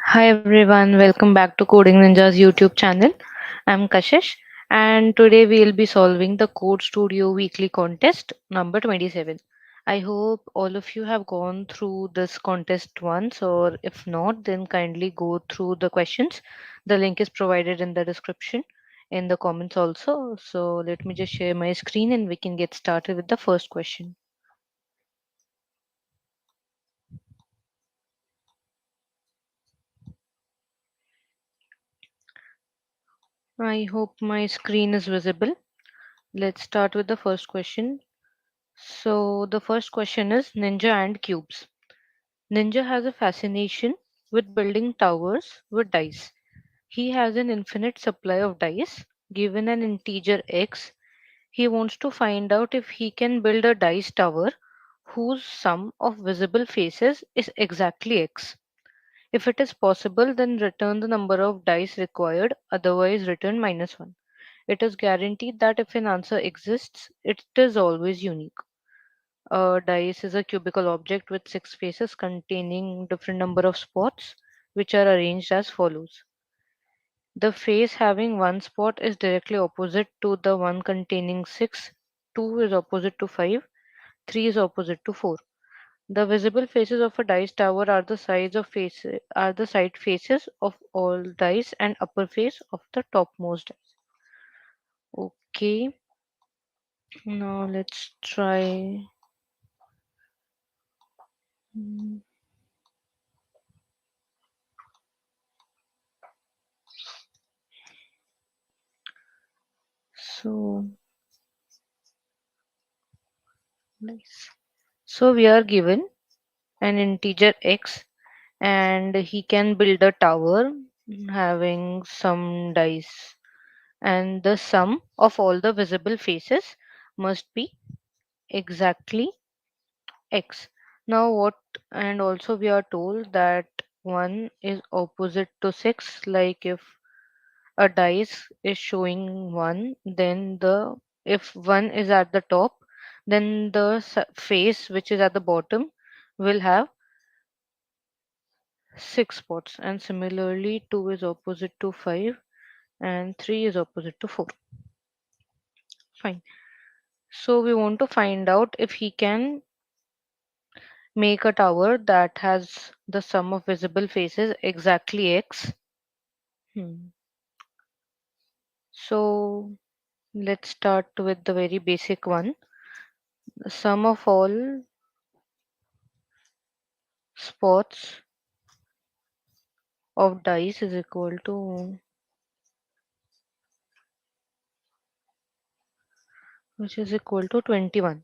Hi everyone, welcome back to Coding Ninja's YouTube channel. I'm Kashish and today we'll be solving the Code Studio Weekly Contest number 27. I hope all of you have gone through this contest once, or if not, then kindly go through the questions. The link is provided in the description in the comments also. So let me just share my screen and we can get started with the first question. I hope my screen is visible. Let's start with the first question. So the first question is Ninja and cubes. Ninja has a fascination with building towers with dice. He has an infinite supply of dice. Given an integer x, he wants to find out if he can build a dice tower whose sum of visible faces is exactly x. If it is possible, then return the number of dice required, otherwise return -1. It is guaranteed that if an answer exists, it is always unique. A dice is a cubical object with six faces containing different number of spots, which are arranged as follows. The face having one spot is directly opposite to the one containing six, two is opposite to five, three is opposite to four. The visible faces of a dice tower are the side faces of all dice and upper face of the topmost dice. Okay, now let's try. Hmm, So nice. So we are given an integer x and he can build a tower having some dice, and the sum of all the visible faces must be exactly x. Now what, and also we are told that 1 is opposite to 6, like if a dice is showing 1, then the if 1 is at the top, then the face which is at the bottom will have 6 spots, and similarly 2 is opposite to 5 and 3 is opposite to 4. Fine. So we want to find out if he can make a tower that has the sum of visible faces exactly x. Hmm. So let's start with the very basic one. The sum of all spots of dice is equal to, which is equal to 21.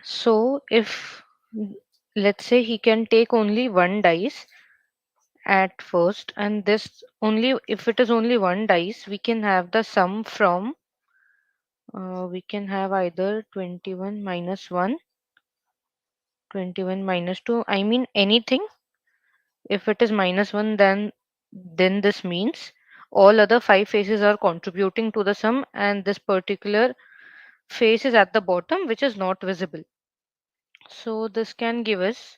So if, let's say, he can take only one dice at first, and this only, if it is only one dice, we can have the sum from, we can have either 21 minus 1, 21 minus 2, I mean anything. If it is -1, then this means all other five faces are contributing to the sum, and this particular face is at the bottom, which is not visible. So this can give us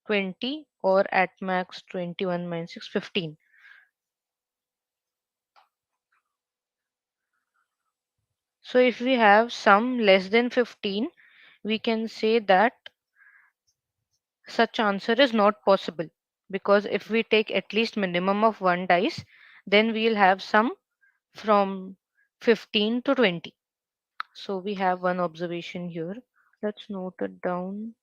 20, or at max 21 minus 6, 15. So if we have sum less than 15, we can say that such answer is not possible, because if we take at least minimum of one dice, then we'll have sum from 15 to 20. So we have one observation here. Let's note it down.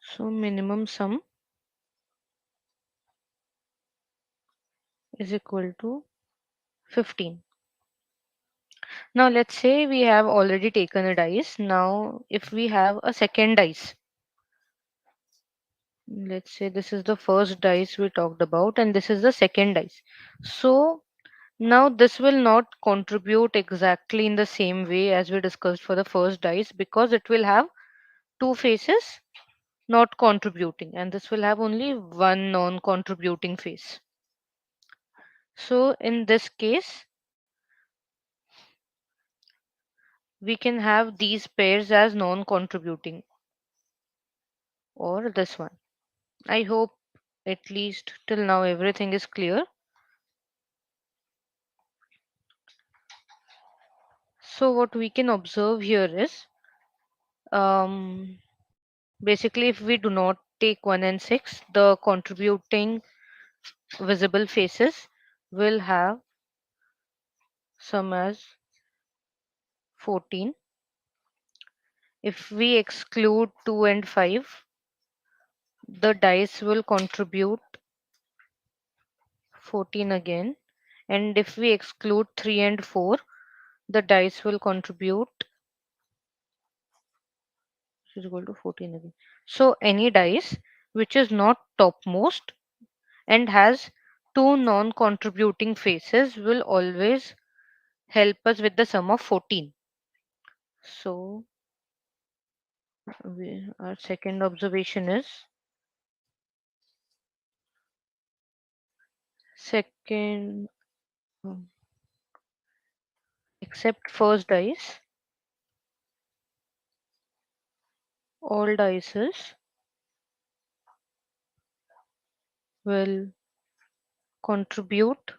So minimum sum is equal to 15. Now let's say we have already taken a dice. Now if we have a second dice, let's say this is the first dice we talked about and this is the second dice. So now this will not contribute exactly in the same way as we discussed for the first dice, because it will have two faces not contributing, and this will have only one non-contributing face. So in this case, we can have these pairs as non-contributing, or this one. I hope at least till now everything is clear. So what we can observe here is, basically if we do not take 1 and 6, the contributing visible faces will have sum as 14. If we exclude 2 and 5, the dice will contribute 14 again. And if we exclude 3 and 4, the dice will contribute is equal to 14 again. So any dice which is not topmost and has two non-contributing faces will always help us with the sum of 14. So our second observation is, second, um, except first dice, all dices will contribute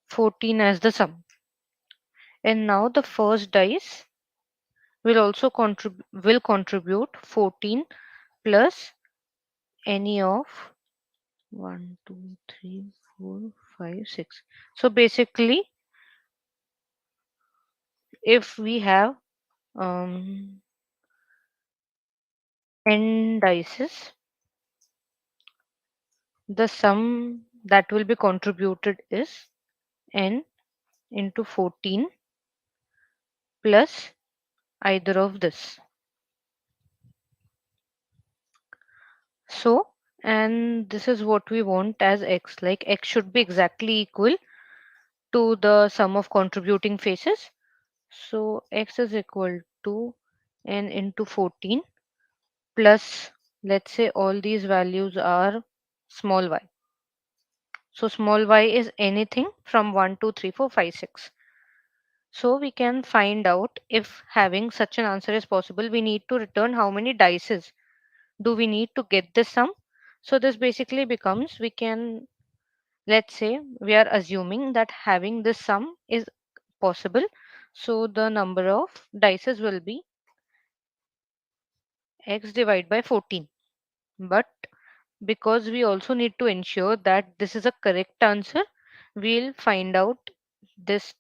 14 as the sum. And now the first dice will also contribute 14 plus any of 1, 2, 3, 4, 5, 6. So basically, if we have um, n dices, the sum that will be contributed is n into 14 plus either of this. So, and this is what we want as x, like x should be exactly equal to the sum of contributing faces. So x is equal to n into 14 plus, let's say all these values are small y. So small y is anything from 1, 2, 3, 4, 5, 6. So we can find out if having such an answer is possible, we need to return how many dices do we need to get this sum. So this basically becomes, we can, let's say we are assuming that having this sum is possible. So the number of dices will be x divided by 14. But because we also need to ensure that this is a correct answer, we'll find out this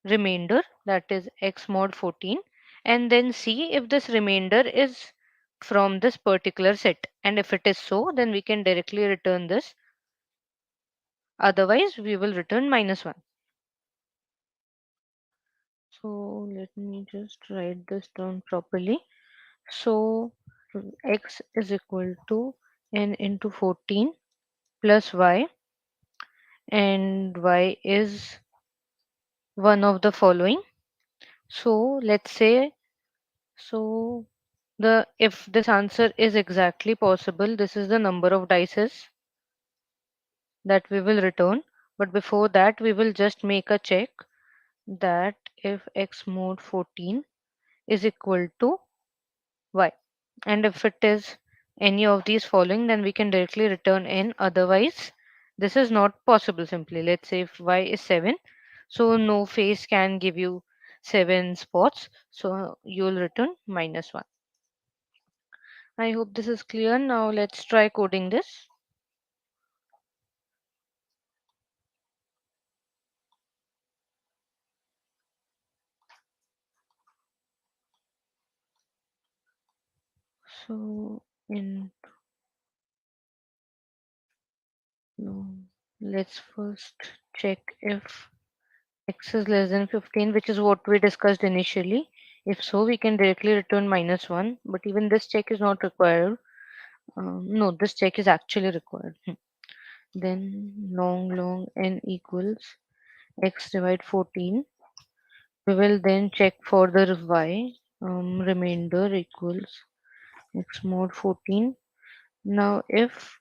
remainder, that is x mod 14, and then see if this remainder is from this particular set. And if it is so, then we can directly return this. Otherwise, we will return -1. So let me just write this down properly. So x is equal to n into 14 plus y, and y is one of the following. So let's say, so the if this answer is exactly possible, this is the number of dices that we will return. But before that, we will just make a check that if x mod 14 is equal to y, and if it is any of these following, then we can directly return n. Otherwise, this is not possible. Simply, let's say if y is 7, so no face can give you 7 spots, so you will return -1. I hope this is clear. Now let's try coding this. So in no, let's first check if x is less than 15, which is what we discussed initially. If so, we can directly return -1, but even this check is not required. No, this check is actually required. Then long n equals x divide 14. We will then check for the y. Remainder equals x mod 14. Now, if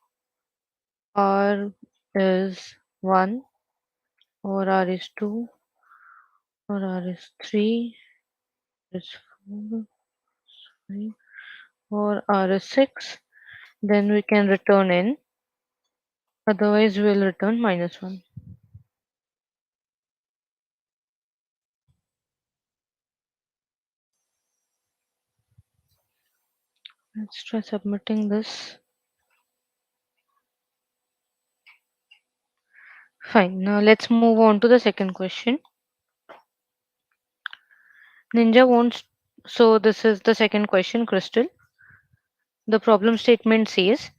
our is 1 or R is 2 or R is 3 is 4 5 or R is 6, then we can return n, otherwise we'll return -1. Let's try submitting this. Fine. Now let's move on to the second question. Ninja wants, so this is the second question, Crystal. The problem statement says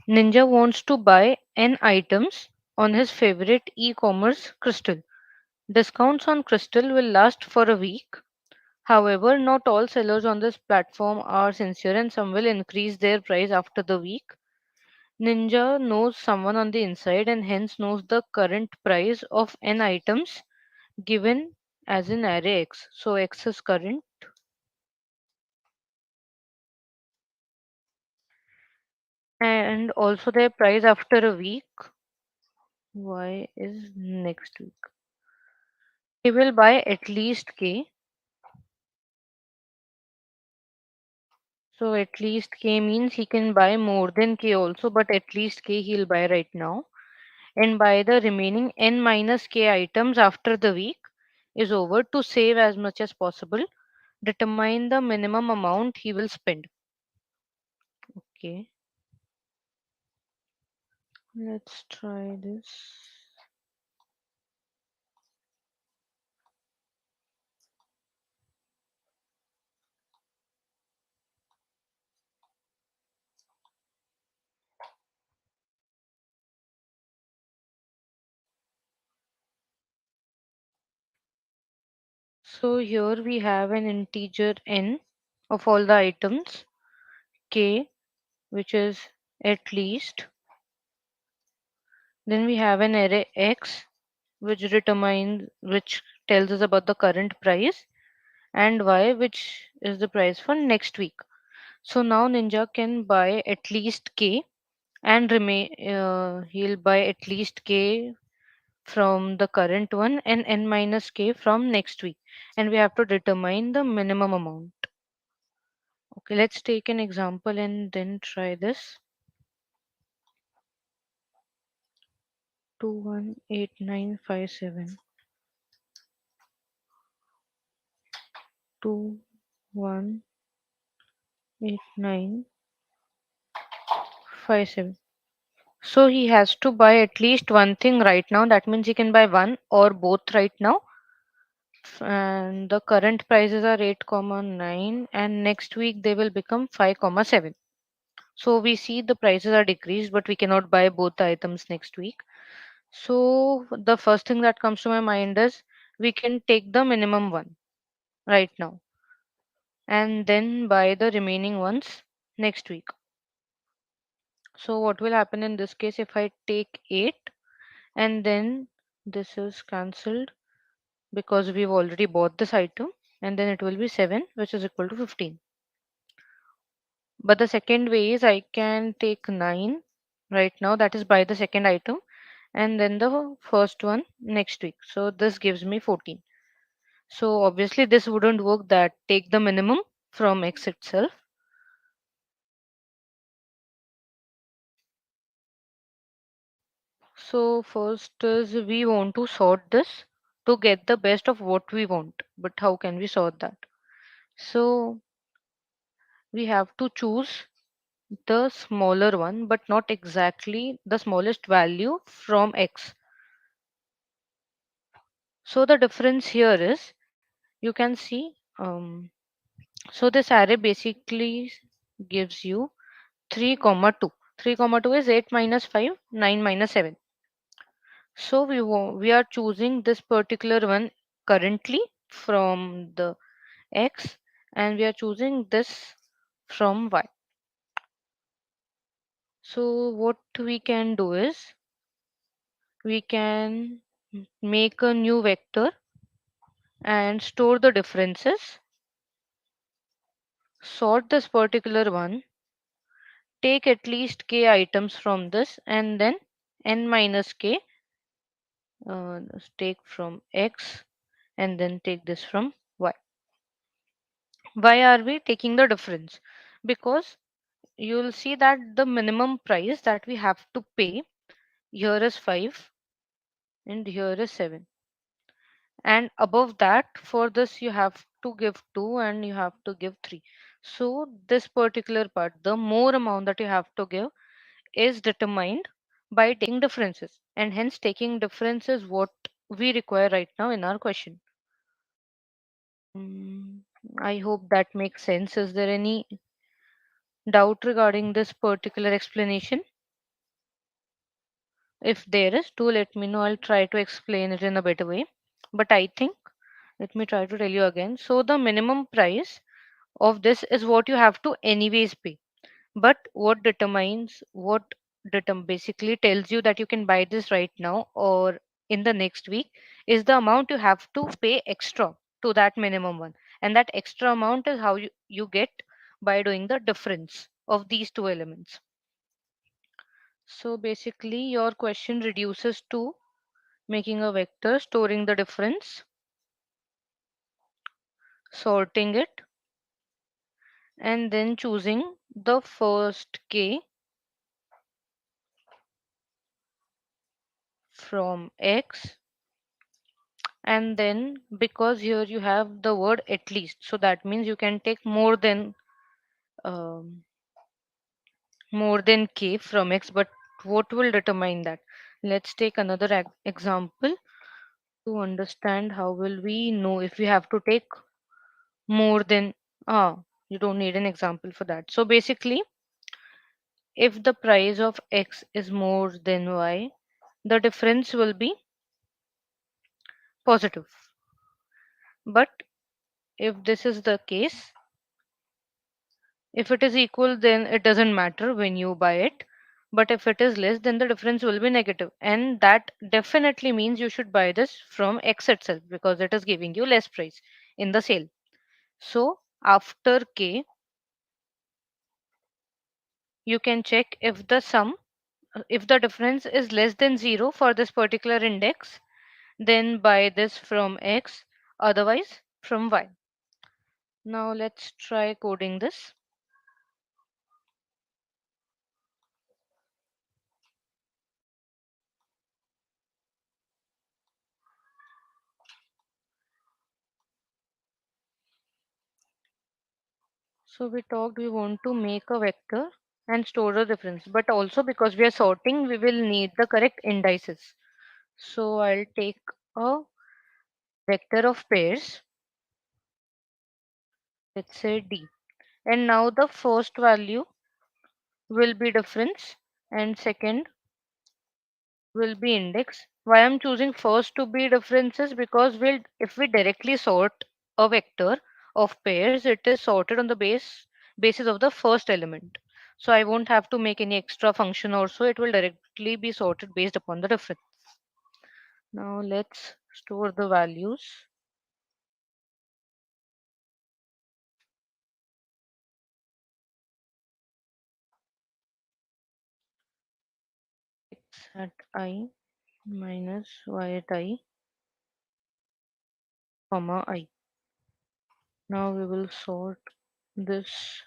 Ninja wants to buy n items on his favorite e-commerce Crystal. Discounts on Crystal will last for a week. However, not all sellers on this platform are sincere and some will increase their price after the week. Ninja knows someone on the inside and hence knows the current price of n items given as in array X. So X is current and also their price after a week. Y is next week. He will buy at least K. So at least K means he can buy more than K also, but at least K he'll buy right now. And buy the remaining n minus K items after the week is over to save as much as possible. Determine the minimum amount he will spend. Okay, let's try this. So here we have an integer n of all the items, K, which is at least. Then we have an array X, which tells us about the current price, and Y, which is the price for next week. So now Ninja can buy at least K and he'll buy at least K from the current one and n minus K from next week. And we have to determine the minimum amount. Okay, let's take an example and then try this. 218957. 218957. So he has to buy at least one thing right now. That means he can buy one or both right now. And the current prices are 8 comma 9 and next week they will become 5 comma 7. So we see the prices are decreased but we cannot buy both the items next week. So the first thing that comes to my mind is we can take the minimum one right now and then buy the remaining ones next week. So what will happen in this case if I take 8 and then this is cancelled because we've already bought this item, and then it will be 7 which is equal to 15. But the second way is I can take 9 right now, that is buy the second item, and then the first one next week. So this gives me 14. So obviously this wouldn't work, that take the minimum from X itself. So first is we want to sort this to get the best of what we want. But how can we sort that? So we have to choose the smaller one, but not exactly the smallest value from X. So the difference here is you can see, so this array basically gives you 3 comma 2. 3 comma 2 is 8 minus 5, 9 minus 7. So we are choosing this particular one currently from the X and we are choosing this from Y. So what we can do is we can make a new vector and store the differences, sort this particular one, take at least k items from this, and then n minus k, let's take from x and then take this from y. Why are we taking the difference? Because you'll see that the minimum price that we have to pay here is 5 and here is 7, and above that for this you have to give 2 and you have to give 3. So this particular part, the more amount that you have to give, is determined by taking differences, and hence taking differences what we require right now in our question. Mm, I hope that makes sense. Is there any doubt regarding this particular explanation? If there is, do let me know. I'll try to explain it in a better way. But I think, let me try to tell you again. So the minimum price of this is what you have to anyways pay. But what basically tells you that you can buy this right now or in the next week is the amount you have to pay extra to that minimum one. And that extra amount is how you get by doing the difference of these two elements. So basically your question reduces to making a vector, storing the difference, sorting it, and then choosing the first k from x. And then because here you have the word at least, so that means you can take um, more than k from x. But what will determine that? Let's take another example to understand how will we know if we have to take more than. You don't need an example for that. So basically, if the price of x is more than y, the difference will be positive. But if this is the case, if it is equal, then it doesn't matter when you buy it. But if it is less, then the difference will be negative. And that definitely means you should buy this from X itself because it is giving you less price in the sale. So after K, you can check if if the difference is less than 0 for this particular index, then buy this from X, otherwise from Y. Now let's try coding this. So we talked we want to make a vector and store the difference, but also because we are sorting, we will need the correct indices. So I'll take a vector of pairs, let's say D. And now the first value will be difference and second will be index. Why I'm choosing first to be differences because if we directly sort a vector of pairs, it is sorted on the basis of the first element. So I won't have to make any extra function also. It will directly be sorted based upon the difference. Now let's store the values. X at I minus y at I, comma I. Now we will sort this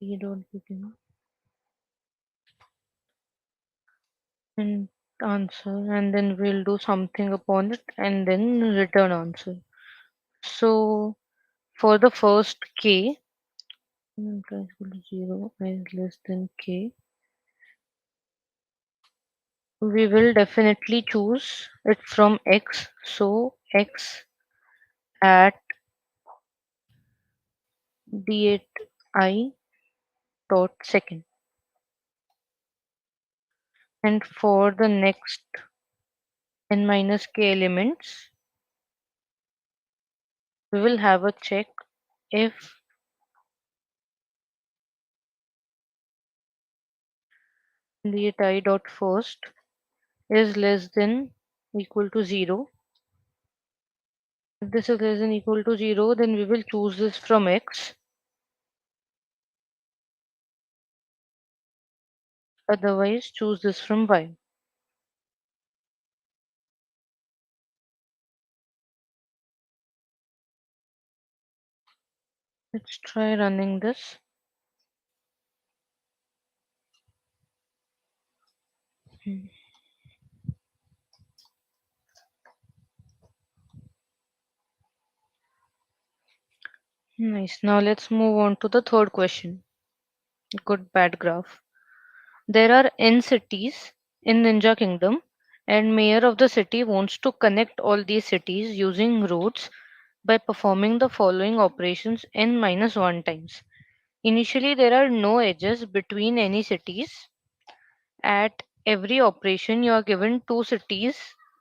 e dot begin and answer, and then we'll do something upon it and then return answer. So for the first k, price equal to 0 is less than k, we will definitely choose it from x. So x at d8i dot second. And for the next n minus k elements, we will have a check if d8i dot first is less than equal to 0. If this is less than equal to 0, then we will choose this from x. Otherwise, choose this from Y. Let's try running this. Hmm. Nice. Now let's move on to the third question. Good bad graph. There are n cities in Ninja Kingdom, and mayor of the city wants to connect all these cities using roads by performing the following operations n minus 1 times. Initially, there are no edges between any cities. At every operation, you are given two cities,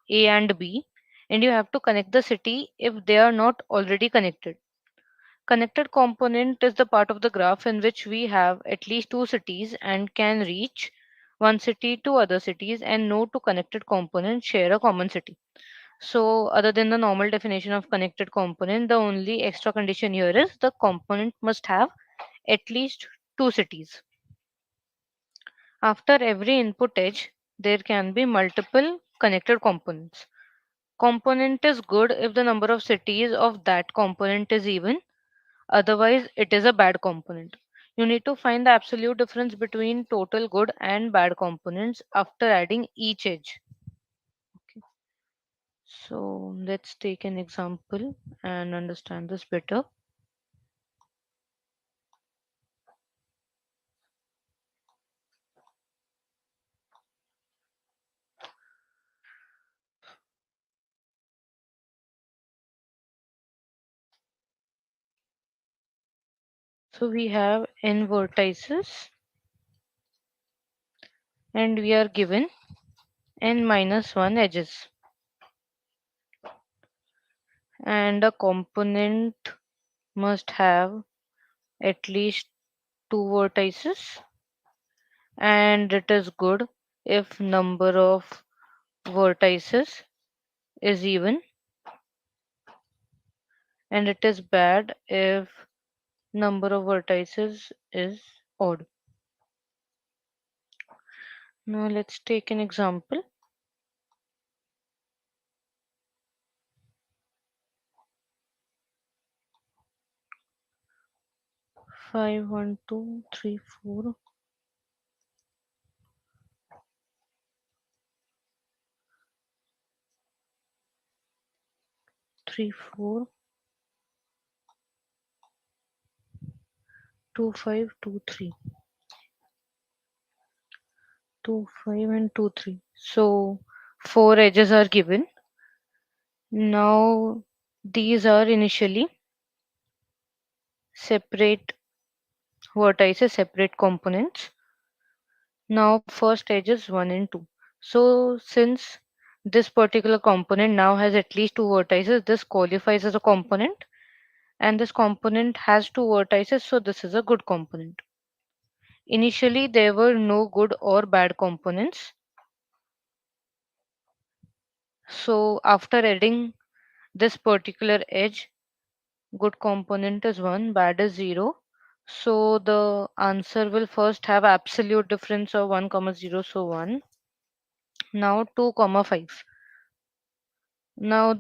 A and B, and you have to connect the city if they are not already connected. Connected component is the part of the graph in which we have at least two cities and can reach one city to other cities, and no two connected components share a common city. So, other than the normal definition of connected component, the only extra condition here is the component must have at least two cities. After every input edge, there can be multiple connected components. Component is good if the number of cities of that component is even, otherwise, it is a bad component. You need to find the absolute difference between total good and bad components after adding each edge. Okay. So let's take an example and understand this better. So we have n vertices and we are given n minus 1 edges, and a component must have at least two vertices, and it is good if number of vertices is even, and it is bad if number of vertices is odd. Now let's take an example. 5 1 2 3 4 3 4 2 5 2 3 2 5 and 2 3. So four edges are given. Now these are initially separate vertices, separate components. Now first edge is 1 and 2. So since this particular component now has at least two vertices, this qualifies as a component, and this component has two vertices, so this is a good component. Initially there were no good or bad components. So after adding this particular edge, good component is 1, bad is 0. So the answer will first have absolute difference of 1 comma 0, so 1. Now 2 comma 5. Now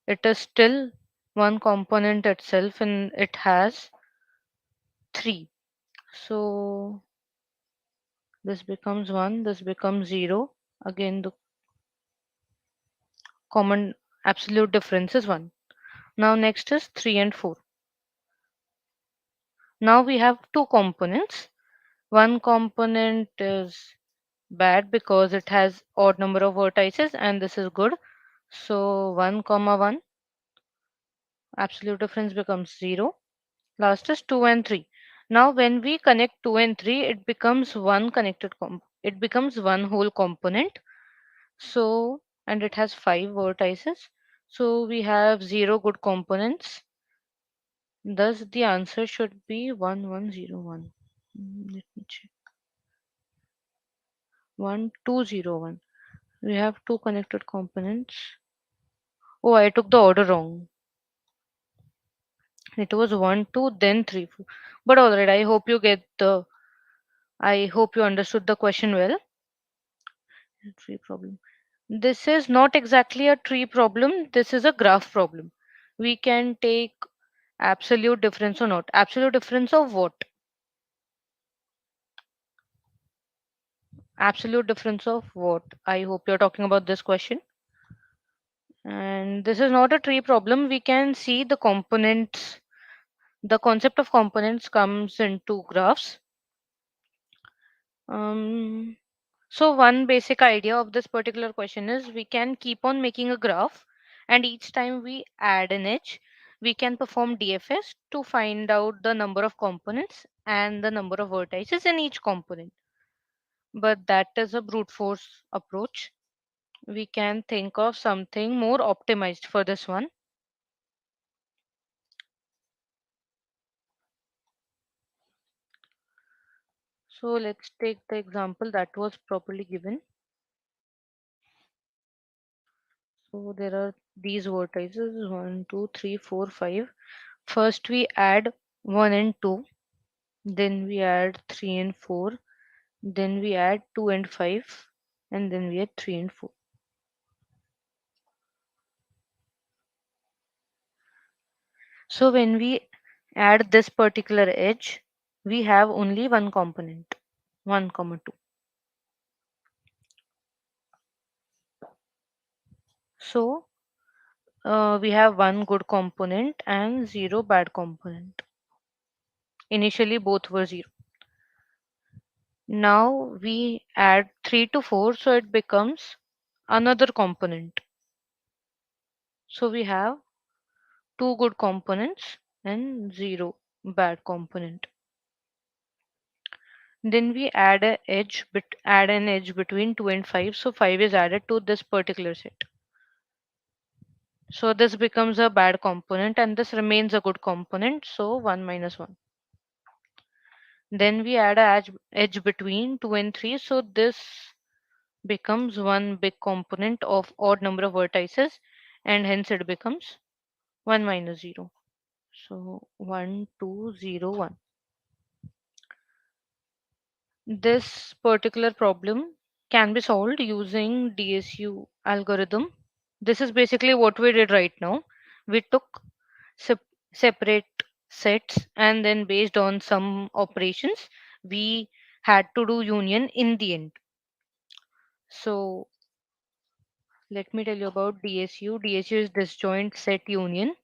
it is still one component itself and it has 3. So this becomes 1, this becomes 0. Again, the common absolute difference is 1. Now next is 3 and 4. Now we have two components. One component is bad because it has odd number of vertices, and this is good. So 1 comma 1, absolute difference becomes 0. Last is 2 and 3. Now when we connect 2 and 3, it becomes one it becomes one whole component. So, and it has 5 vertices. So we have 0 good components. Thus the answer should be 1101. Let me check. 1201. We have two connected components. Oh, I took the order wrong. It was 1 2 then 3 4. But all right, I hope you get the I hope you understood the question well. Tree problem. This is not exactly a tree problem, this is a graph problem. We can take absolute difference or not. Absolute difference of what? Absolute difference of what? I hope you're talking about this question. And this is not a tree problem. We can see the components. The concept of components comes into graphs. Um, so one basic idea of this particular question is we can keep on making a graph, and each time we add an edge, we can perform DFS to find out the number of components and the number of vertices in each component. But that is a brute force approach. We can think of something more optimized for this one. So let's take the example that was properly given. So there are these vertices 1, 2, 3, 4, 5. First we add 1 and 2, then we add 3 and 4, then we add 2 and 5, and then we add 3 and 4. So when we add this particular edge, we have only one component, 1 comma 2. So we have one good component and zero bad component. Initially both were 0. Now we add 3 to 4, so it becomes another component. So we have two good components and 0 bad component. Then we add an edge between 2 and 5, so 5 is added to this particular set. So this becomes a bad component and this remains a good component, so 1 minus 1. Then we add a edge between 2 and 3, so this becomes one big component of odd number of vertices, and hence it becomes 1 minus 0. So 1, 2, 0, 1. This particular problem can be solved using DSU algorithm. This is basically what we did right now. We took sep- separate sets, and then based on some operations we had to do union in the end. So let me tell you about DSU. DSU is disjoint set union.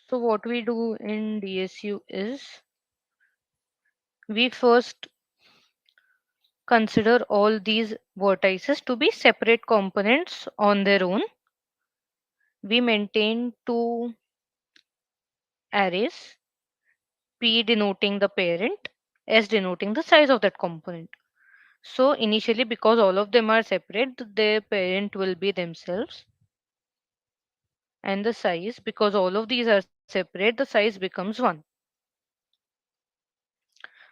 So what we do in DSU is we first consider all these vertices to be separate components on their own. We maintain two arrays, P denoting the parent, S denoting the size of that component. So initially, because all of them are separate, their parent will be themselves, and the size, because all of these are separate, the size becomes 1.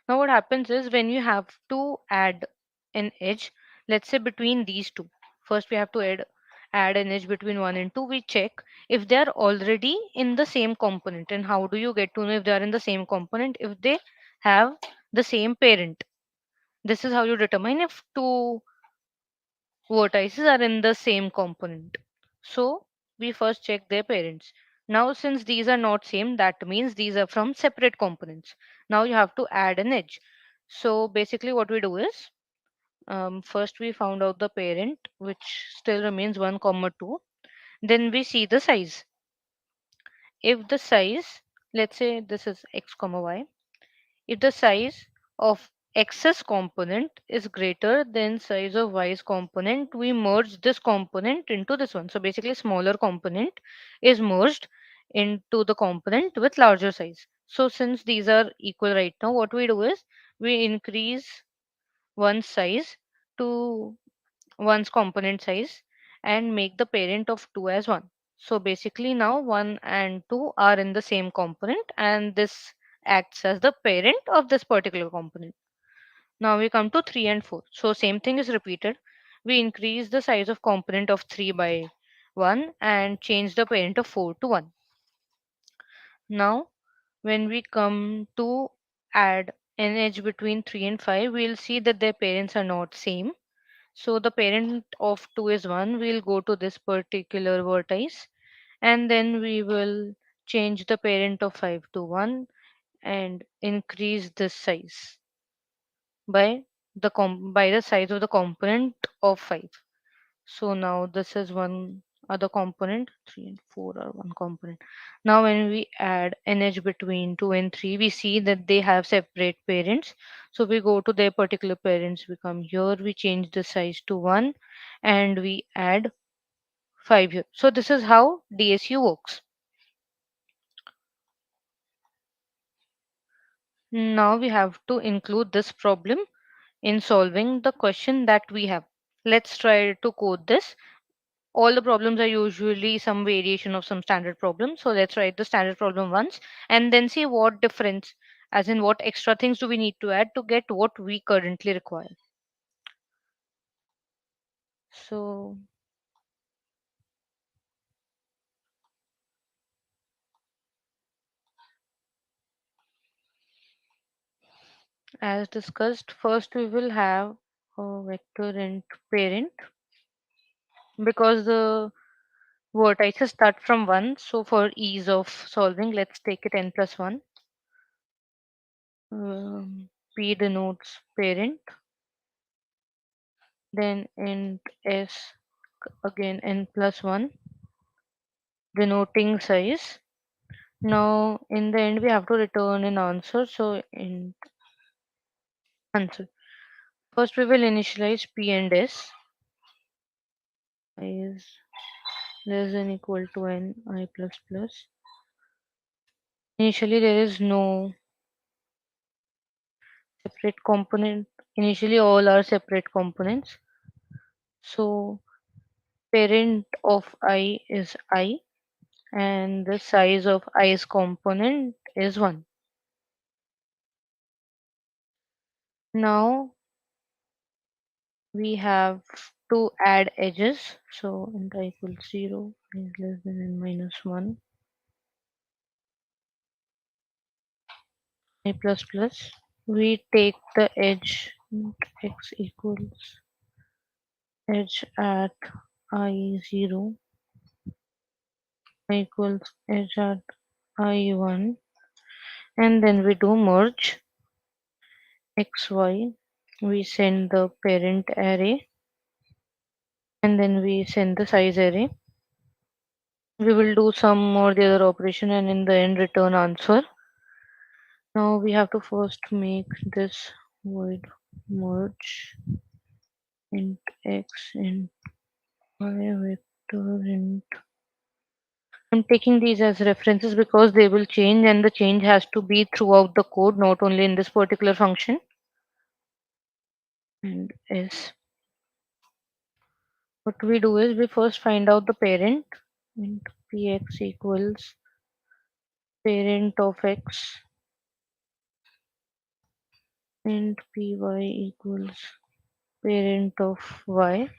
Now what happens is when you have to add an edge, let's say between these two. First we have to add an edge between 1 and 2. We check if they are already in the same component. And how do you get to know if they are in the same component? If they have the same parent. This is how you determine if two vertices are in the same component. So we first check their parents. Now since these are not same, that means these are from separate components. Now you have to add an edge. So basically what we do is first we found out the parent, which still remains 1 comma 2. Then we see the size. If the size, let's say this is x comma y, if the size of x's component is greater than size of y's component, we merge this component into this one. So basically smaller component is merged into the component with larger size. So since these are equal right now, what we do is we increase one size to one's component size and make the parent of 2 as 1. So basically now 1 and 2 are in the same component, and this acts as the parent of this particular component. Now we come to 3 and 4. So same thing is repeated. We increase the size of component of 3 by 1 and change the parent of 4 to 1. Now, when we come to add an edge between 3 and 5, we'll see that their parents are not same. So the parent of 2 is 1. We'll go to this particular vertex and then we will change the parent of 5 to 1 and increase this size by by the size of the component of 5. So now this is one other component, 3 and 4 are one component. Now when we add an edge between 2 and 3, we see that they have separate parents. So we go to their particular parents, we come here, we change the size to 1 and we add 5 here. So this is how DSU works. Now we have to include this problem in solving the question that we have. Let's try to code this. All the problems are usually some variation of some standard problem. So let's write the standard problem once and then see what difference, as in what extra things do we need to add to get what we currently require. So as discussed, first we will have a vector int parent because the vertices start from 1. So for ease of solving, let's take it n plus 1. P denotes parent, then int s again n plus 1 denoting size. Now in the end we have to return an answer. So in answer. First we will initialize P and S is less than equal to n I plus plus. Initially there is no separate component. Initially all are separate components. So parent of I is I and the size of I's component is 1. Now we have to add edges. So int I equals 0 is less than n minus 1 I plus plus. We take the edge int x equals edge at I0 equals edge at I1 and then we do merge xy. We send the parent array and then we send the size array. We will do some or the other operation and in the end return answer. Now we have to first make this void merge int x int y vector int. I'm taking these as references because they will change and the change has to be throughout the code, not only in this particular function. And s. What we do is we first find out the parent int px equals parent of x int py equals parent of y.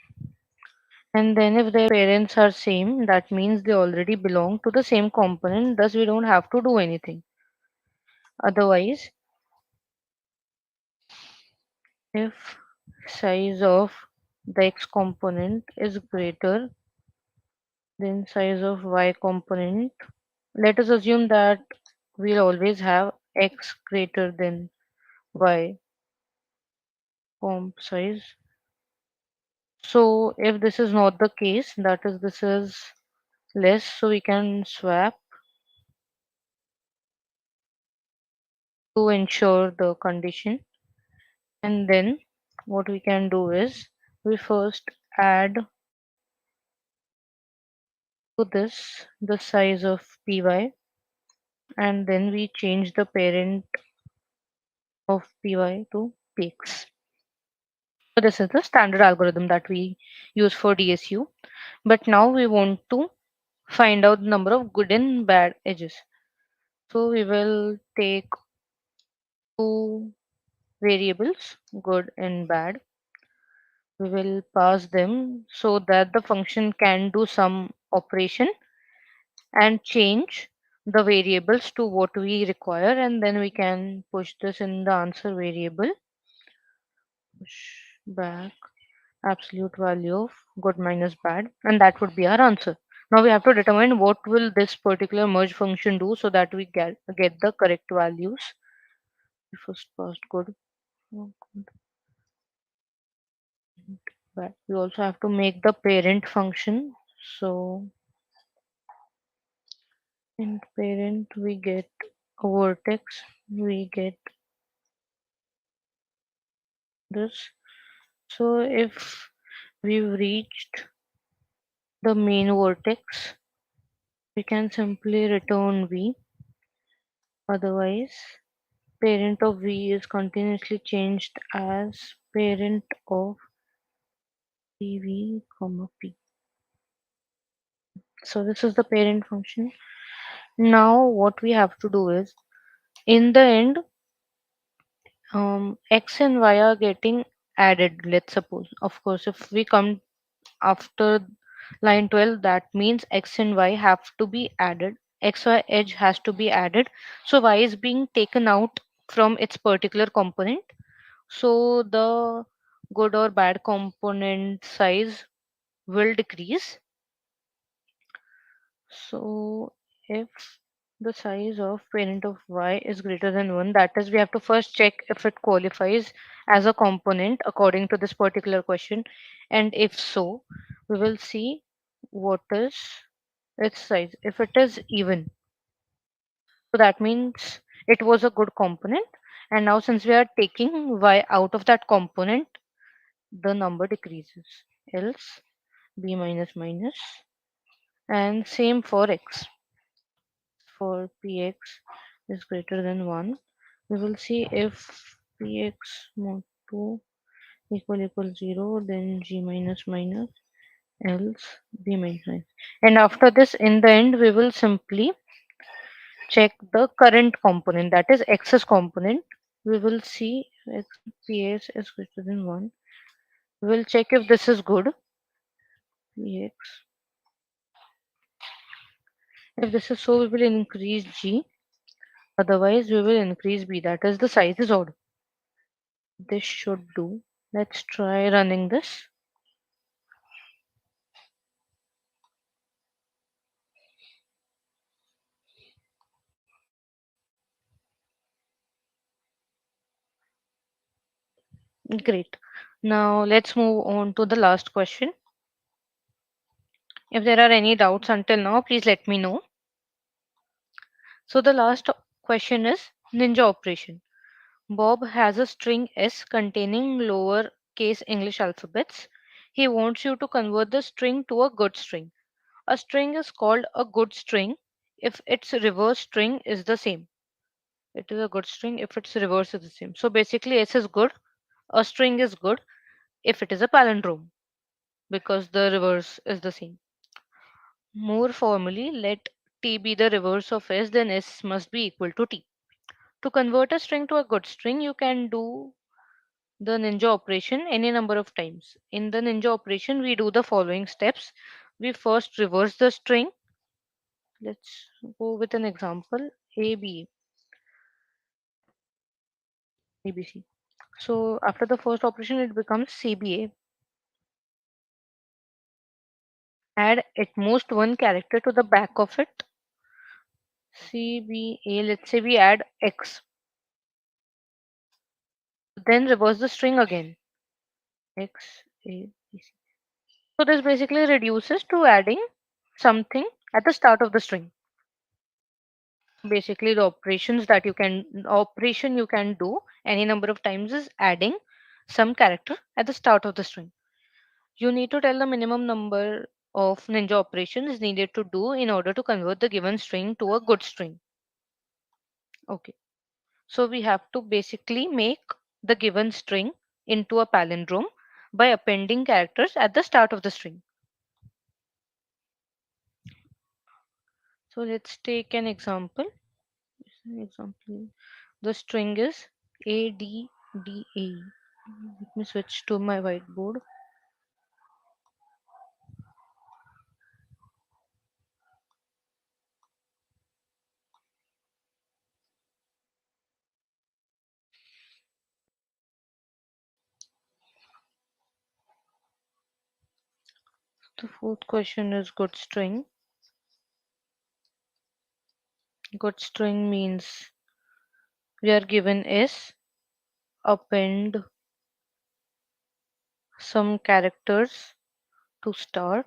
And then if their parents are same, that means they already belong to the same component, thus we don't have to do anything. Otherwise, if size of the x component is greater than size of y component, let us assume that we'll always have x greater than y comp size. So if this is not the case, that is this is less, so we can swap to ensure the condition. And then what we can do is we first add to this the size of py and then we change the parent of py to px. So this is the standard algorithm that we use for DSU. But now we want to find out the number of good and bad edges. So we will take two variables, good and bad. We will pass them so that the function can do some operation and change the variables to what we require, and then we can push this in the answer variable. Push back absolute value of good minus bad, and that would be our answer. Now we have to determine what will this particular merge function do so that we get the correct values. First past good, good, bad. We also have to make the parent function. So in parent we get a vertex, we get this. So if we've reached the main vertex, we can simply return v. Otherwise, parent of v is continuously changed as parent of pv comma p. So this is the parent function. Now what we have to do is, in the end, x and y are getting added. Let's suppose, of course, if we come after line 12, that means x and y have to be added. XY edge has to be added. So y is being taken out from its particular component. So the good or bad component size will decrease. So if the size of parent of y is greater than 1, that is, we have to first check if it qualifies as a component according to this particular question. And if so, we will see what is its size. If it is even, so that means it was a good component. And now since we are taking y out of that component, the number decreases. Else b minus minus. And same for x. For px is greater than 1, we will see if px mod 2 equal 0, then g minus minus, else b minus minus. And after this, in the end, we will simply check the current component, that is x's component. We will see x px is greater than 1. We will check if this is good, px. If this is so, we will increase g. Otherwise, we will increase b, that is the size is odd. This should do. Let's try running this. Great. Now let's move on to the last question. If there are any doubts until now, please let me know. So the last question is ninja operation. Bob has a string S containing lower case English alphabets. He wants you to convert the string to a good string. A string is called a good string if its reverse string is the same. It is a good string if its reverse is the same. So basically S is good, a string is good if it is a palindrome because the reverse is the same. More formally, let t be the reverse of s, then s must be equal to t. To convert a string to a good string, you can do the ninja operation any number of times. In the ninja operation, we do the following steps. We first reverse the string. Let's go with an example. A, B, A, B, C. So after the first operation, it becomes CBA. Add at most one character to the back of it. CBA, let's say we add X. Then reverse the string again. X, A, B, C. So this basically reduces to adding something at the start of the string. Basically the operation you can do any number of times is adding some character at the start of the string. You need to tell the minimum number of ninja operations needed to do in order to convert the given string to a good string. Okay. So we have to basically make the given string into a palindrome by appending characters at the start of the string. So let's take an example. The string is ADDA. Let me switch to my whiteboard. The fourth question is good string. Good string means we are given is append some characters to start,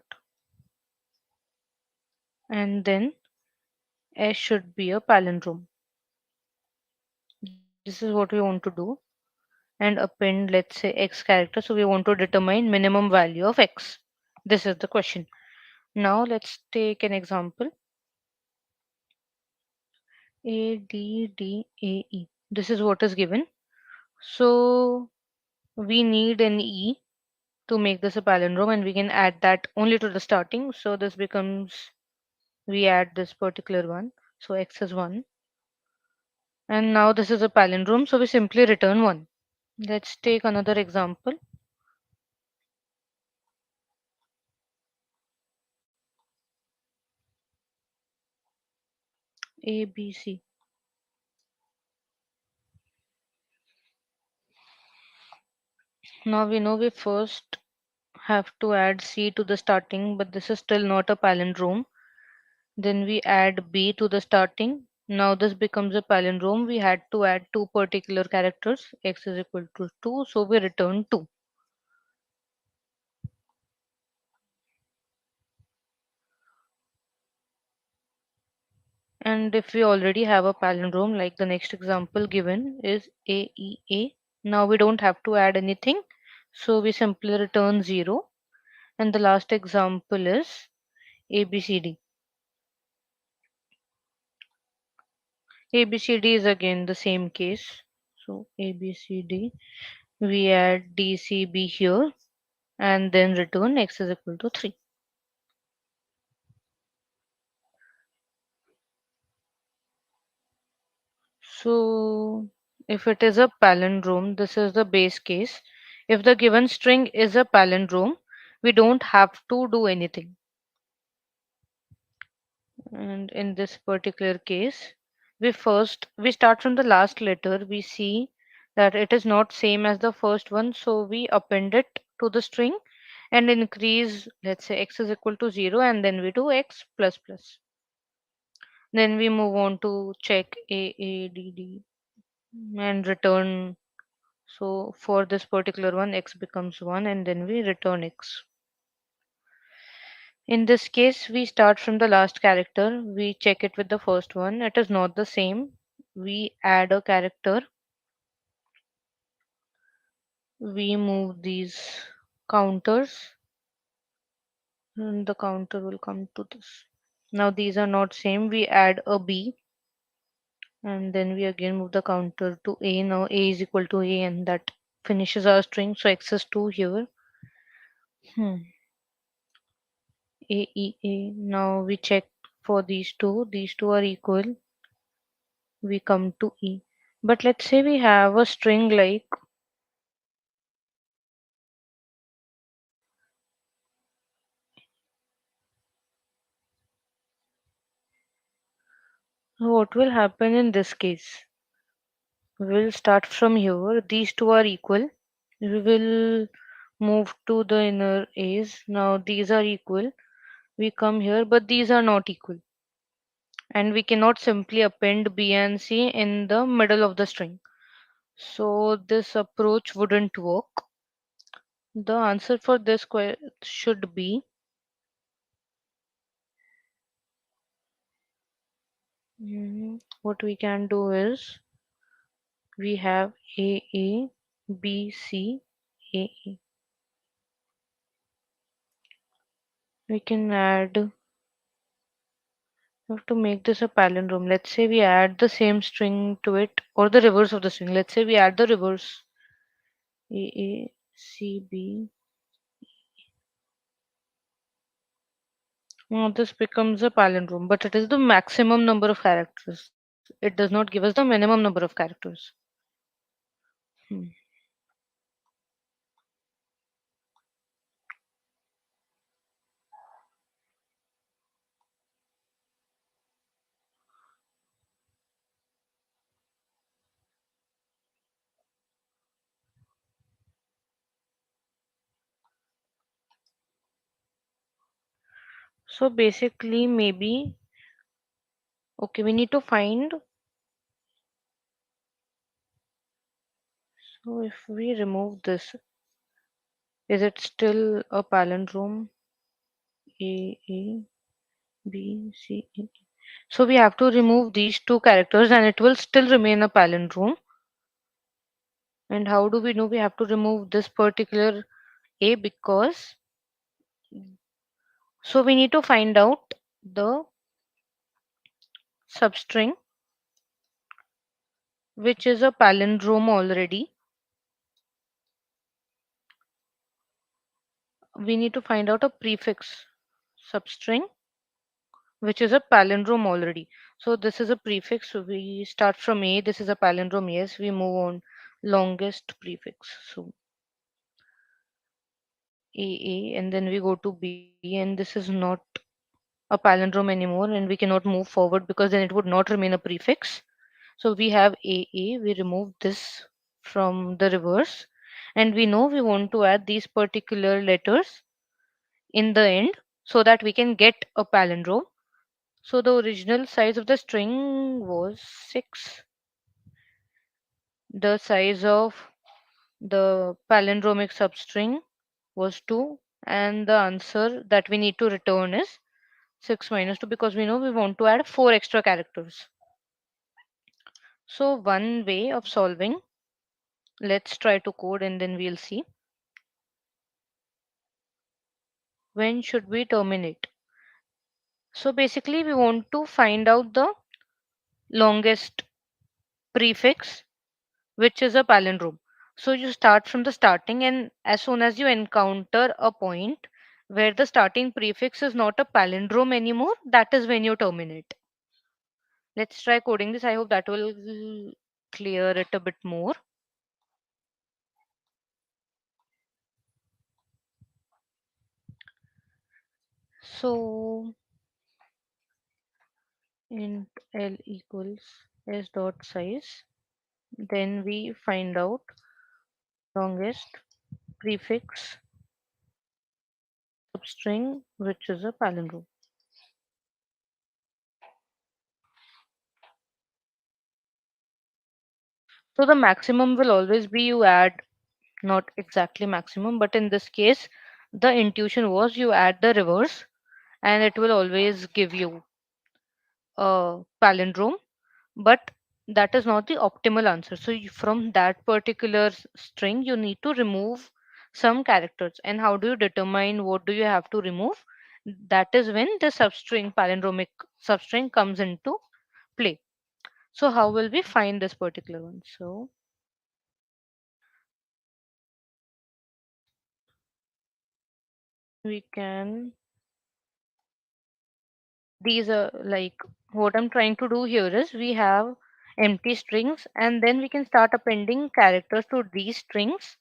and then S should be a palindrome. This is what we want to do, and append, let's say, X character. So we want to determine minimum value of X. This is the question. Now let's take an example. A, D, D, A, E. This is what is given. So we need an E to make this a palindrome, and we can add that only to the starting. So this becomes, we add this particular one. So X is 1. And now this is a palindrome, so we simply return 1. Let's take another example. A, B, C. Now we know we first have to add C to the starting, but this is still not a palindrome. Then we add B to the starting. Now this becomes a palindrome. We had to add two particular characters. X is equal to 2, so we return 2. And if we already have a palindrome, like the next example given is AEA, now we don't have to add anything. So we simply return 0. And the last example is ABCD. ABCD is again the same case. So ABCD, we add DCB here and then return X is equal to 3. So if it is a palindrome, this is the base case. If the given string is a palindrome, we don't have to do anything. And in this particular case, we start from the last letter. We see that it is not same as the first one, so we append it to the string and increase, let's say X is equal to 0, and then we do X plus plus. Then we move on to check AADD and return. So for this particular one, X becomes 1, and then we return X. In this case, we start from the last character. We check it with the first one. It is not the same. We add a character. We move these counters, and the counter will come to this. Now these are not same. We add a B, and then we again move the counter to A. Now A is equal to A, and that finishes our string. So X is 2 here. Hmm. A, E, A. Now we check for these two. These two are equal. We come to E. But let's say we have a string like, what will happen in this case? We'll start from here. These two are equal. We will move to the inner A's. Now these are equal. We come here, but these are not equal. And we cannot simply append B and C in the middle of the string. So this approach wouldn't work. The answer for this should be, what we can do is we have A, B, C, A. We can add, we have to make this a palindrome. Let's say we add the same string to it, or the reverse of the string. Let's say we add the reverse. A, C, B. Now this becomes a palindrome, but it is the maximum number of characters. It does not give us the minimum number of characters. Hmm. So basically, maybe, okay, we need to find. So if we remove this, is it still a palindrome? A, B, C, A. So we have to remove these two characters and it will still remain a palindrome. And how do we know we have to remove this particular A? Because so we need to find out the substring which is a palindrome already. We need to find out a prefix substring which is a palindrome already. So this is a prefix. So we start from A. This is a palindrome. Yes, we move on longest prefix. So A, and then we go to B, and this is not a palindrome anymore, and we cannot move forward because then it would not remain a prefix. So we have A, we remove this from the reverse, and we know we want to add these particular letters in the end so that we can get a palindrome. So the original size of the string was 6. The size of the palindromic substring was 2. And the answer that we need to return is 6 minus 2 because we know we want to add 4 extra characters. So one way of solving, let's try to code and then we'll see. When should we terminate? So basically we want to find out the longest prefix which is a palindrome. So you start from the starting, and as soon as you encounter a point where the starting prefix is not a palindrome anymore, that is when you terminate. Let's try coding this. I hope that will clear it a bit more. So int l equals s dot size. Then we find out longest prefix substring, which is a palindrome. So the maximum will always be you add, not exactly maximum, but in this case, the intuition was you add the reverse and it will always give you a palindrome, but that is not the optimal answer. So from that particular string, you need to remove some characters. And how do you determine what do you have to remove? That is when the substring, palindromic substring comes into play. So how will we find this particular one? So we can, these are like, what I'm trying to do here is we have empty strings and then we can start appending characters to these strings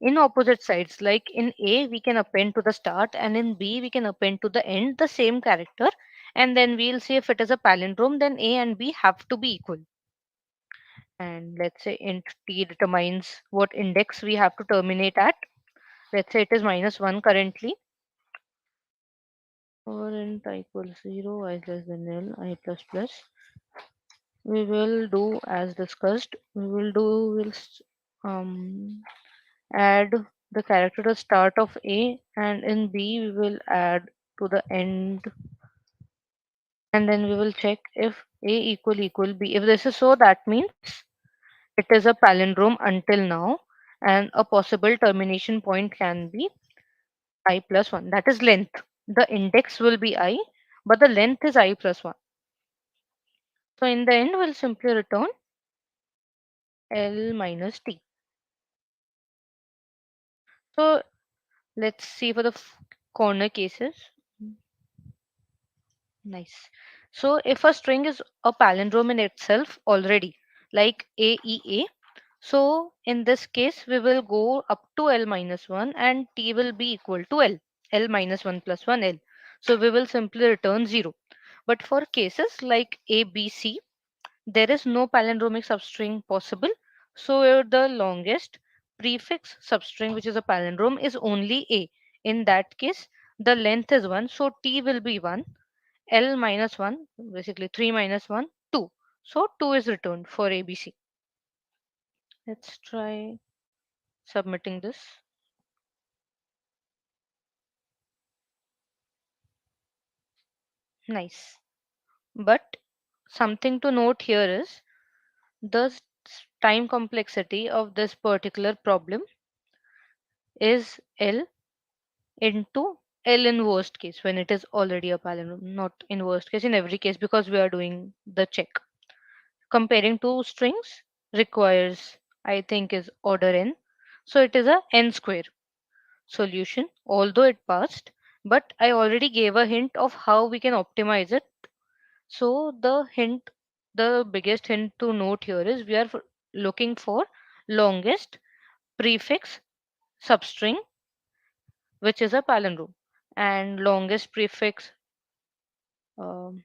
in opposite sides. Like in A we can append to the start and in B we can append to the end the same character, and then we'll see if it is a palindrome, then A and B have to be equal. And let's say int t determines what index we have to terminate at. Let's say it is -1 currently. For int I equals 0, I less than nil, I plus plus. We will do as discussed. Um add the character to the start of A, and in B we will add to the end, and then we will check if A equal B. If this is so, that means it is a palindrome until now, and a possible termination point can be I plus 1. That is length. The index will be I, but the length is I plus 1. So in the end, we'll simply return L minus T. So let's see for the corner cases. Nice. So if a string is a palindrome in itself already, like AEA, so in this case we will go up to L minus 1 and T will be equal to L, L minus 1 plus 1 L. So we will simply return 0. But for cases like ABC, there is no palindromic substring possible. So the longest prefix substring, which is a palindrome, is only A. In that case, The length is 1, so T will be 1. L minus 1, basically 3 minus 1, 2. So 2 is returned for ABC. Let's try submitting this. Nice. But something to note here is the time complexity of this particular problem is L into L in worst case when it is already a palindrome, not in worst case in every case because we are doing the check. Comparing two strings requires, I think, is order n. So it is a n square solution, although it passed, but I already gave a hint of how we can optimize it. So the biggest hint to note here is we are looking for longest prefix substring, which is a palindrome, and longest prefix. um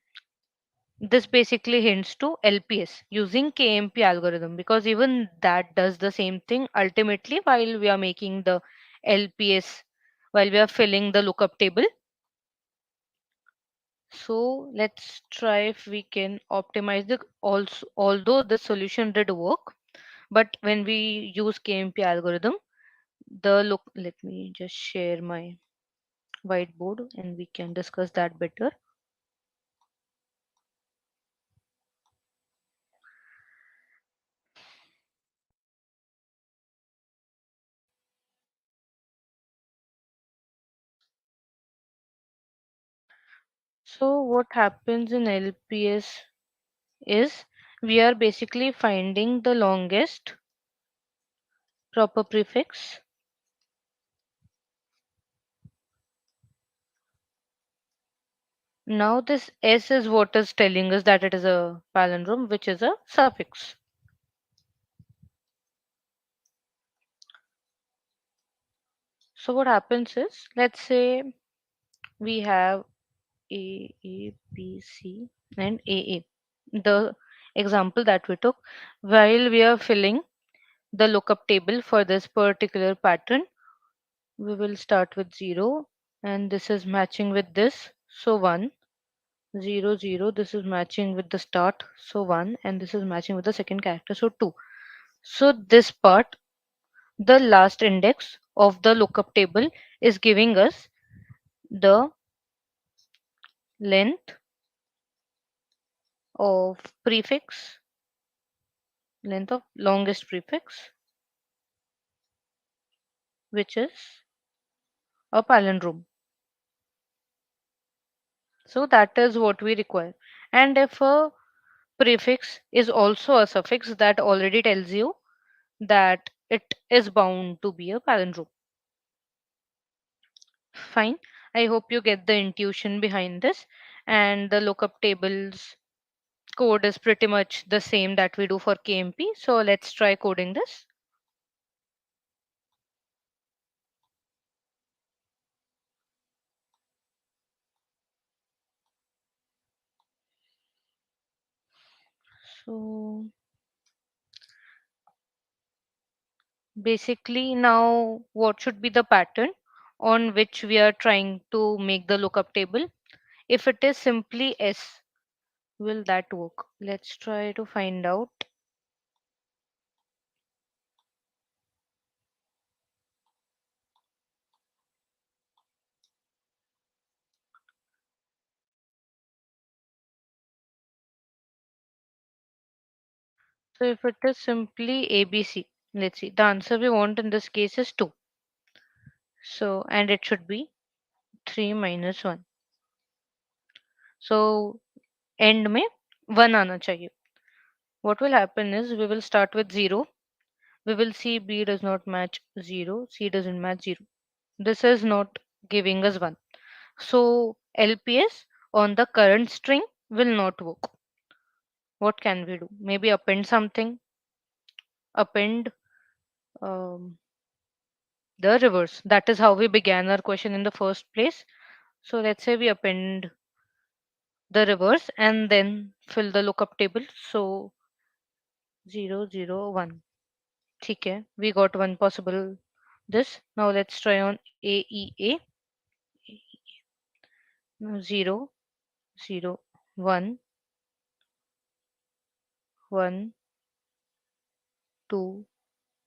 this basically hints to LPS using KMP algorithm because even that does the same thing ultimately while we are making the LPS, while we are filling the lookup table. So let's try if we can optimize the also, although the solution did work, but when we use KMP algorithm, the look, let me just share my whiteboard and we can discuss that better. So what happens in LPS is we are basically finding the longest proper prefix. Now this S is what is telling us that it is a palindrome, which is a suffix. So what happens is, let's say we have A, B, C, and AA. The example that we took, while we are filling the lookup table for this particular pattern, we will start with 0, and this is matching with this, so 1, 0, 0. This is matching with the start, so 1, and this is matching with the second character, so 2. So this part, the last index of the lookup table, is giving us the length of prefix, length of longest prefix, which is a palindrome. So that is what we require. And if a prefix is also a suffix, that already tells you that it is bound to be a palindrome. Fine. I hope you get the intuition behind this. And the lookup tables code is pretty much the same that we do for KMP. So let's try coding this. So basically now what should be the pattern on which we are trying to make the lookup table? If it is simply S, will that work? Let's try to find out. So if it is simply ABC, let's see, the answer we want in this case is 2. So, and it should be 3 minus 1. So end में 1 आना चाहिए. What will happen is we will start with 0. We will see B does not match 0, C doesn't match 0. This is not giving us 1. So LPS on the current string will not work. What can we do? Maybe append something, append um, the reverse. That is how we began our question in the first place. So let's say we append the reverse and then fill the lookup table. So 0, 0, 1. ठीक है, we got one possible this. Now let's try on AEA. 0, 0, 1, 1, 2,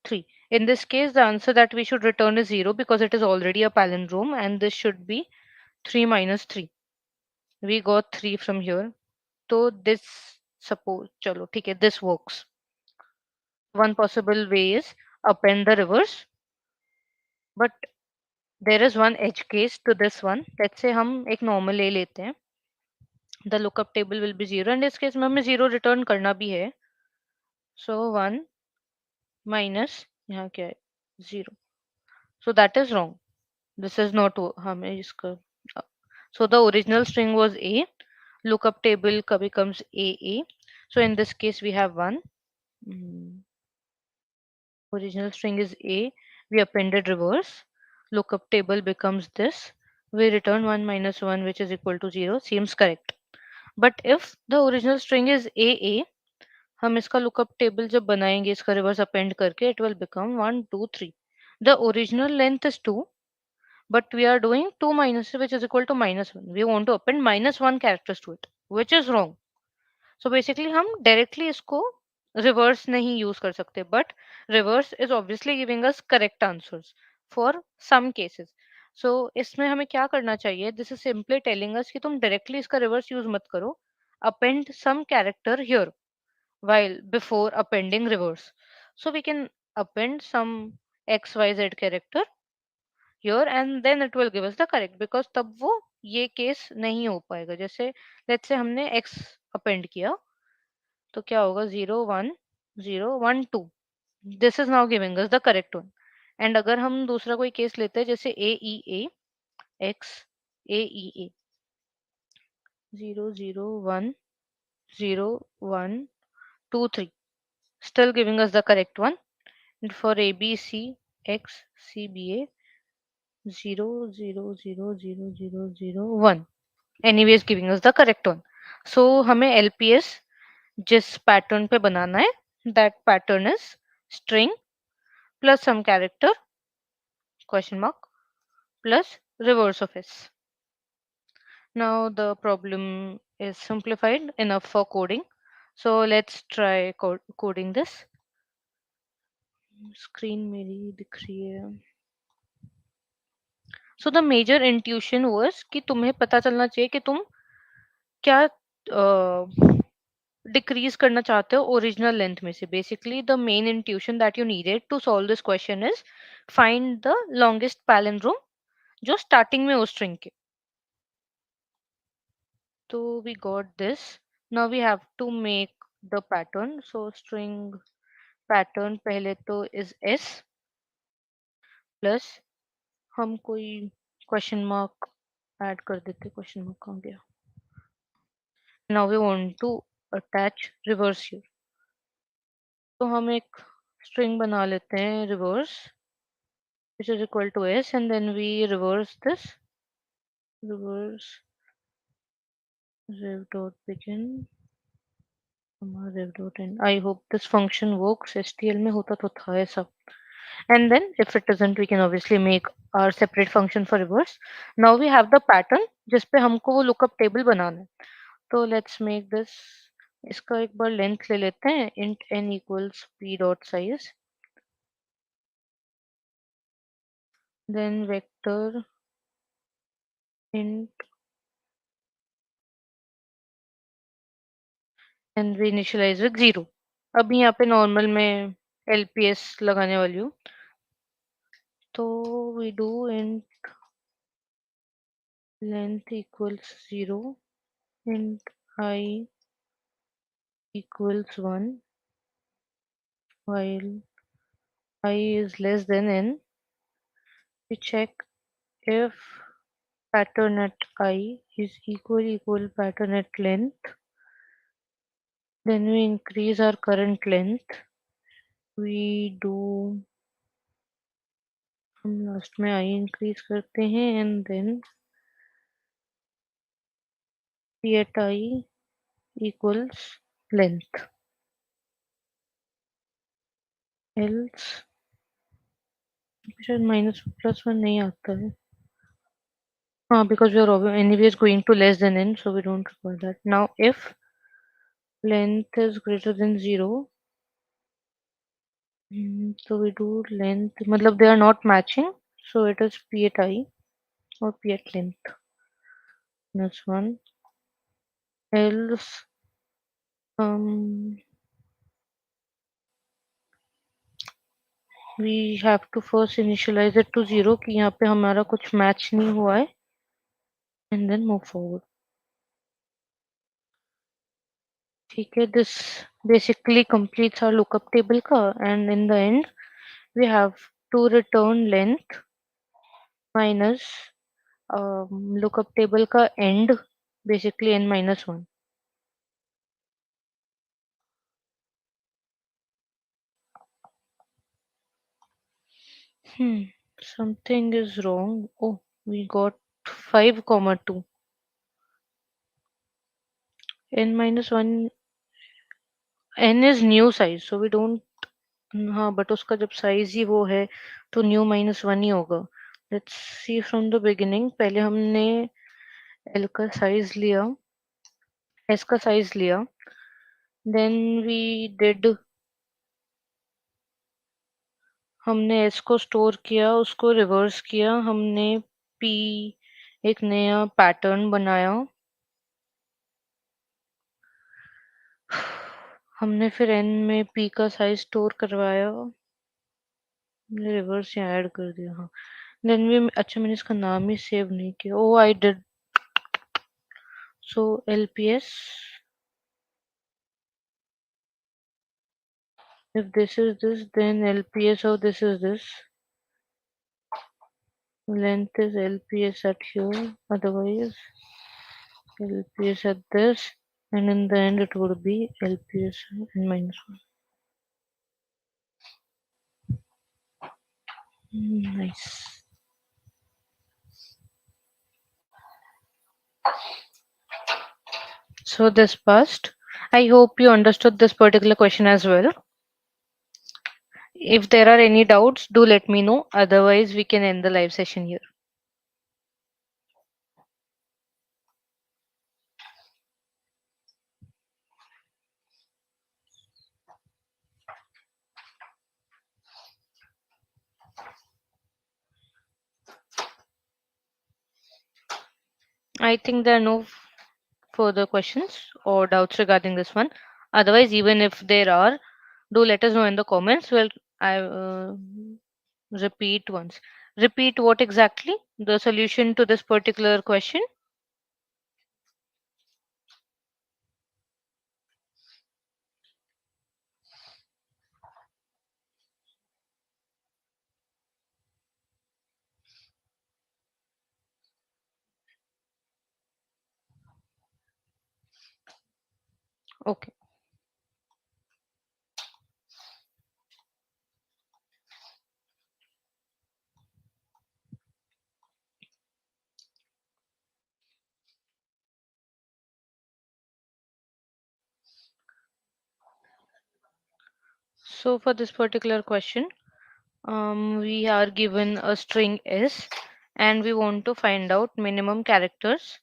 3. In this case, the answer that we should return is 0 because it is already a palindrome, and this should be 3 minus 3. We got 3 from here. So this, suppose, chalo, ठीक है, this works. One possible way is append the reverse, but there is one edge case to this one. Let's say हम एक normal ले लेते हैं. The lookup table will be 0, and इस case में हमें 0 return करना भी है. So 1 minus यहाँ क्या है 0. So that is wrong. This is not हमें इसका. So the original string was A. Lookup table becomes AA. So in this case we have 1. Original string is A. We appended reverse. Lookup table becomes this. We return 1 minus 1, which is equal to 0. Seems correct. But if the original string is AA, हम इसका lookup table जब बनाएंगे इसका reverse append करके, it will become 1, 2, 3. The original length is 2, but we are doing 2 minus, which is equal to minus 1. We want to append minus 1 characters to it, which is wrong. So basically हम directly इसको reverse नहीं use कर सकते, but reverse is obviously giving us correct answers for some cases. So इसमें हमें क्या करना चाहिए? This is simply telling us कि तुम directly इसका reverse use मत करो. Append some character here while before appending reverse. So we can append some XYZ character here and then it will give us the correct, because तब वो ये case नहीं हो पाएगा. जैसे let's say हमने x append किया तो क्या होगा 0 1 0 1 2. This is now giving us the correct one. And अगर हम दूसरा कोई केस लेते हैं जैसे ए ई ए x A E A 0 0 1 0 1 2 3, still giving us the correct one. And for a b c x c b a 0 0 0 0 0 0 1, anyways giving us the correct one. So हमें LPS जिस pattern पे बनाना है, that pattern is string plus some character question mark plus reverse of s. Now the problem is simplified enough for coding. So let's try coding this. Screen मेरी दिख रही है. So the major intuition was कि तुम्हें पता चलना चाहिए कि तुम क्या डिक्रीज करना चाहते हो ओरिजिनल लेंथ में से. Basically the main intuition that you needed to solve this question is find the longest palindrome जो स्टार्टिंग में उस स्ट्रिंग के. So we got this. Now we have to make the pattern. So string pattern पहले तो is s plus हम कोई question mark add कर देते. question mark कहाँ गया? Now we want to attach reverse here. तो हम एक string बना लेते हैं reverse which is equal to s, and then we reverse this. Reverse rev dot begin rev dot end. I hope this function works. STL में होता तो था ऐसा. And then if it doesn't, we can obviously make our separate function for reverse. Now we have the pattern जिस पे हमको वो lookup table बनाना है. तो let's make this. इसका एक बार length ले लेते हैं. int n equals p dot size. Then vector int and we initialize with 0. अभी यहाँ पे normal में LPS लगाने वाली हूँ. तो we do int length equals 0, int I equals 1, while I is less than n. We check if pattern at I is equal pattern at length. Then we increase our current length. We do हम last में I increase करते हैं and then P at I equals length. Else शायद minus plus one नहीं आता है. Because we are anyways going to less than n, so we don't require that. Now, if length is greater than 0, so we do length, matlab they are not matching, so it is p at I or p at length. That's one. Else, um, we have to first initialize it to 0 कि यहाँ पे हमारा कुछ match नहीं हुआ है, and then move forward. ठीक है, this basically completes our lookup table का, and in the end we have to return length minus lookup table का end, basically n minus 1. Hmm, something is wrong. Oh, we got 5 comma 2. N minus 1, n is new size, so we don't. हाँ, but उसका जब size ही वो है तो new minus 1 ही होगा. Let's see from the beginning. पहले हमने एल का साइज लिया, एस का साइज लिया, देन वी डिड, हमने एस को स्टोर किया, उसको रिवर्स किया, हमने पी एक नया पैटर्न बनाया, हमने फिर एन में पी का साइज स्टोर करवाया, हमने रिवर्स यहाँ ऐड कर दिया. हाँ, देन वी, अच्छा मैंने इसका नाम ही सेव नहीं किया. Oh I did. So LPS, if this is this, then lps of this is this. Length is lps at here, otherwise lps at this, and in the end it would be lps and minus 1. Nice. So this passed. I hope you understood this particular question as well. If there are any doubts, do let me know. Otherwise, we can end the live session here. I think there are no further questions or doubts regarding this one. Otherwise, even if there are, do let us know in the comments. Well, I repeat once. Repeat what exactly? The solution to this particular question? Okay. So for this particular question, we are given a string S and we want to find out minimum characters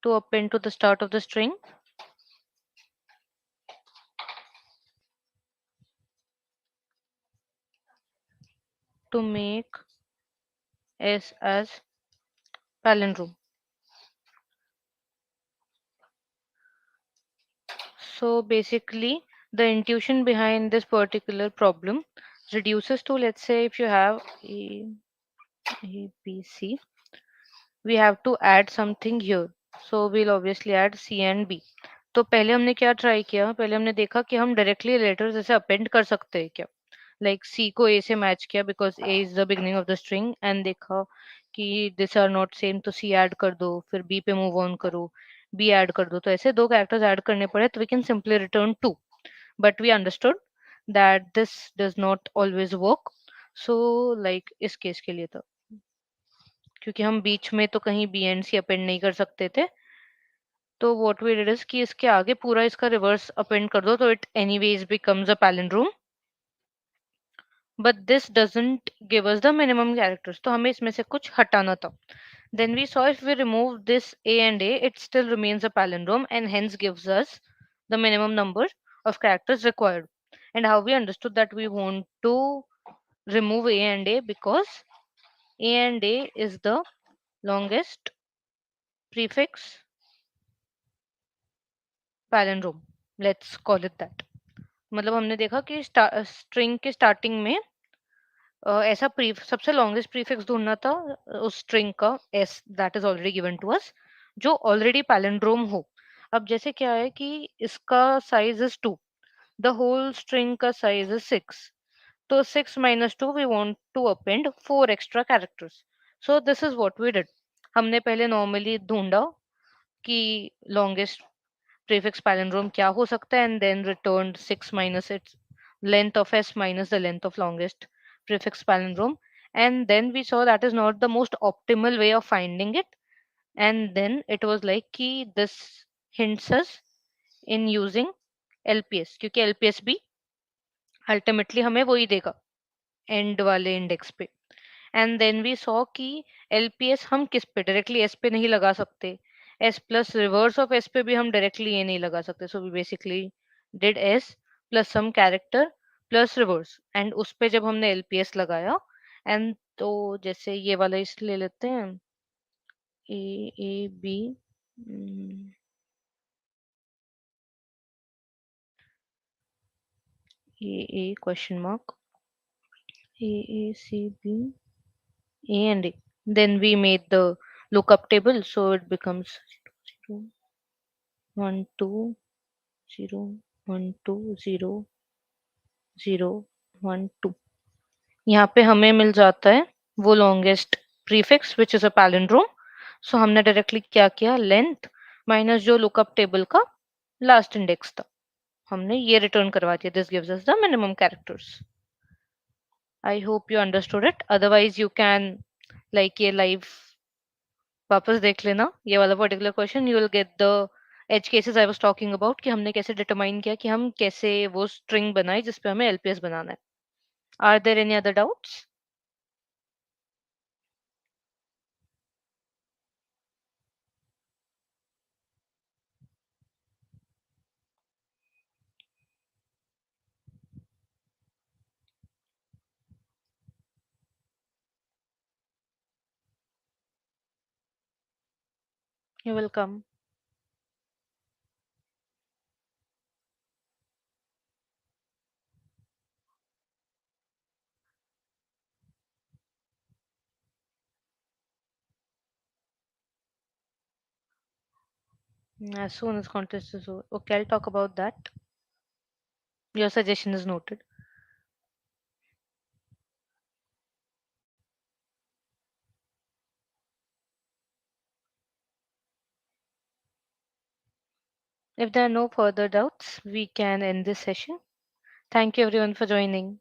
to append to the start of the string to make S as palindrome. So basically, the intuition behind this particular problem reduces to, let's say if you have A, B, C, we have to add something here. So we'll obviously add C and B. तो पहले हमने क्या try किया, पहले हमने देखा कि हम डायरेक्टली लेटर्स ऐसे अपेंड कर सकते हैं क्या. लाइक सी को ए से मैच किया because A is the beginning of the string, and देखा कि दिस आर नॉट सेम तो सी ऐड कर दो, फिर बी पे मूव ऑन करो, बी ऐड कर दो, तो ऐसे दो कैरेक्टर्स ऐड करने पड़े तो we can simply return two. But we understood that this does not always work. So like इस केस के लिए तो, क्योंकि हम बीच में तो कहीं बी एंड सी अपेंड नहीं कर सकते थे, तो व्हाट वी डिड इज कि इसके आगे पूरा इसका रिवर्स अपेंड कर दो तो it anyways becomes a palindrome. but this doesn't give us the minimum characters. तो हमें इसमें से कुछ हटाना था. Then we saw if we remove this A and A, it still remains a palindrome and hence gives us the minimum number of characters required. And how we understood that we want to remove A and A because A and A is the longest prefix palindrome. Let's call it that. मतलब हमने देखा कि string के starting में ऐसा सबसे longest prefix ढूंढना था उस स्ट्रिंग का S that is already given to us जो ऑलरेडी पैलिंड्रोम हो. अब जैसे क्या है कि इसका size is 2, the whole string का साइज इज 6, तो 6 - 2 we want to append 4 extra characters. So this is what we did. हमने पहले नॉर्मली ढूंढा कि लॉन्गेस्ट prefix palindrome क्या हो सकता है and then returned 6 minus its length of s minus the length of longest prefix palindrome, and then we saw that is not the most optimal way of finding it, and then it was like कि this hints us in using LPS क्योंकि LPS भी ultimately हमें वही देगा end वाले index पे. And then we saw कि LPS हम किस पे डायरेक्टली एस पे नहीं लगा सकते. S plus reverse of S पे भी हम डायरेक्टली ये नहीं लगा सकते. So we basically did S plus some character plus reverse and उस पे जब हमने एलपीएस लगाया एंड तो जैसे ये वाला इस ले लेते हैं A B A question mark C B A and A. Then we made the lookup table, so it becomes 0, 1, 2, 0, 1, 2, 0, 0, 1, 2. यहाँ पे हमें मिल जाता है वो longest prefix which is a palindrome. So हमने डायरेक्टली क्या किया, लेंथ माइनस जो लुकअप टेबल का लास्ट इंडेक्स था हमने ये रिटर्न करवा दिया. This gives us the minimum characters. I hope you understood it. Otherwise you can like ये लाइव वापस देख लेना ये वाला particular question. You will get the edge cases I was talking about कि हमने कैसे डिटरमाइन किया कि हम कैसे वो स्ट्रिंग बनाए जिस पे हमें एलपीएस बनाना है. Are there any other doubts? You welcome. As soon as contest is over. Okay, I'll talk about that. Your suggestion is noted. If there are no further doubts, we can end this session. Thank you everyone for joining.